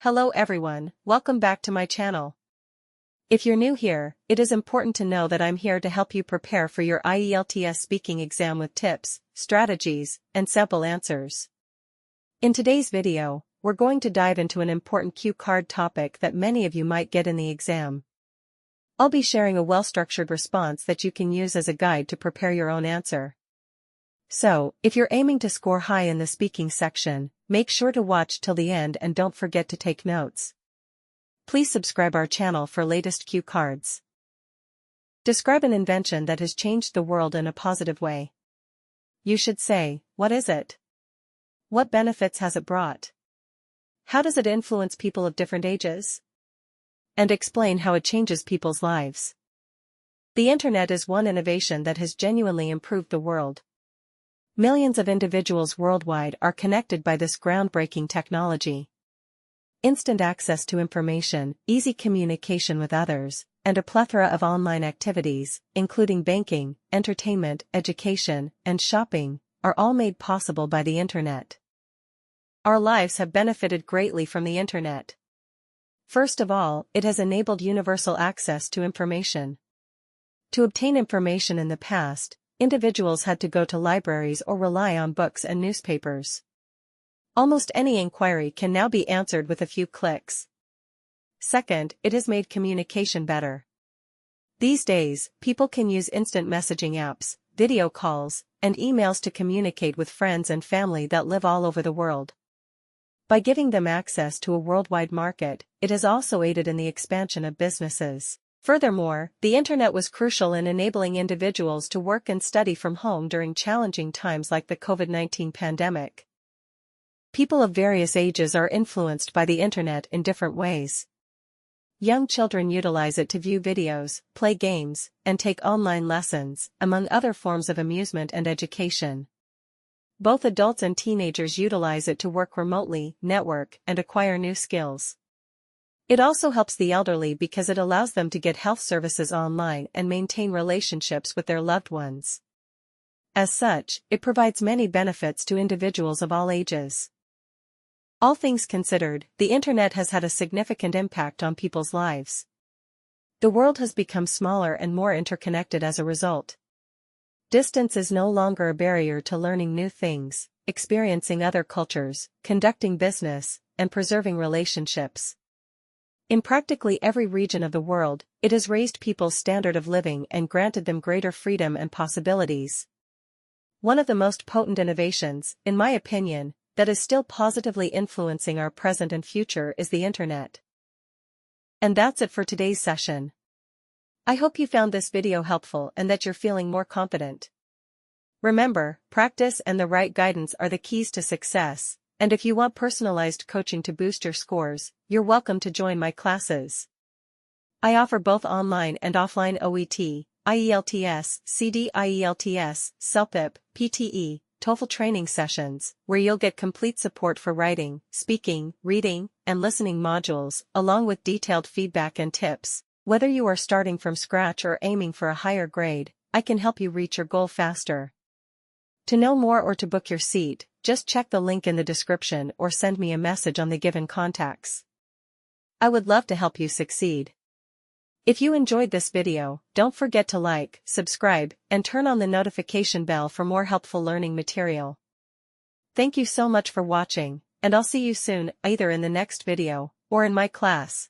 Hello everyone, welcome back to my channel. If you're new here, it is important to know that I'm here to help you prepare for your IELTS speaking exam with tips, strategies, and sample answers. In today's video, we're going to dive into an important cue card topic that many of you might get in the exam. I'll be sharing a well-structured response that you can use as a guide to prepare your own answer. So, if you're aiming to score high in the speaking section, make sure to watch till the end and don't forget to take notes. Please subscribe our channel for latest cue cards. Describe an invention that has changed the world in a positive way. You should say, what is it? What benefits has it brought? How does it influence people of different ages? And explain how it changes people's lives. The internet is one innovation that has genuinely improved the world. Millions of individuals worldwide are connected by this groundbreaking technology. Instant access to information, easy communication with others, and a plethora of online activities, including banking, entertainment, education, and shopping, are all made possible by the internet. Our lives have benefited greatly from the internet. First of all, it has enabled universal access to information. To obtain information in the past, individuals had to go to libraries or rely on books and newspapers. Almost any inquiry can now be answered with a few clicks. Second, it has made communication better. These days, people can use instant messaging apps, video calls, and emails to communicate with friends and family that live all over the world. By giving them access to a worldwide market, it has also aided in the expansion of businesses. Furthermore, the internet was crucial in enabling individuals to work and study from home during challenging times like the COVID-19 pandemic. People of various ages are influenced by the internet in different ways. Young children utilize it to view videos, play games, and take online lessons, among other forms of amusement and education. Both adults and teenagers utilize it to work remotely, network, and acquire new skills. It also helps the elderly because it allows them to get health services online and maintain relationships with their loved ones. As such, it provides many benefits to individuals of all ages. All things considered, the internet has had a significant impact on people's lives. The world has become smaller and more interconnected as a result. Distance is no longer a barrier to learning new things, experiencing other cultures, conducting business, and preserving relationships. In practically every region of the world, it has raised people's standard of living and granted them greater freedom and possibilities. One of the most potent innovations, in my opinion, that is still positively influencing our present and future is the internet. And that's it for today's session. I hope you found this video helpful and that you're feeling more confident. Remember, practice and the right guidance are the keys to success. And if you want personalized coaching to boost your scores, you're welcome to join my classes. I offer both online and offline OET, IELTS, CD IELTS, CELPIP, PTE, TOEFL training sessions, where you'll get complete support for writing, speaking, reading, and listening modules, along with detailed feedback and tips. Whether you are starting from scratch or aiming for a higher grade, I can help you reach your goal faster. To know more or to book your seat, just check the link in the description or send me a message on the given contacts. I would love to help you succeed. If you enjoyed this video, don't forget to like, subscribe, and turn on the notification bell for more helpful learning material. Thank you so much for watching, and I'll see you soon, either in the next video or in my class.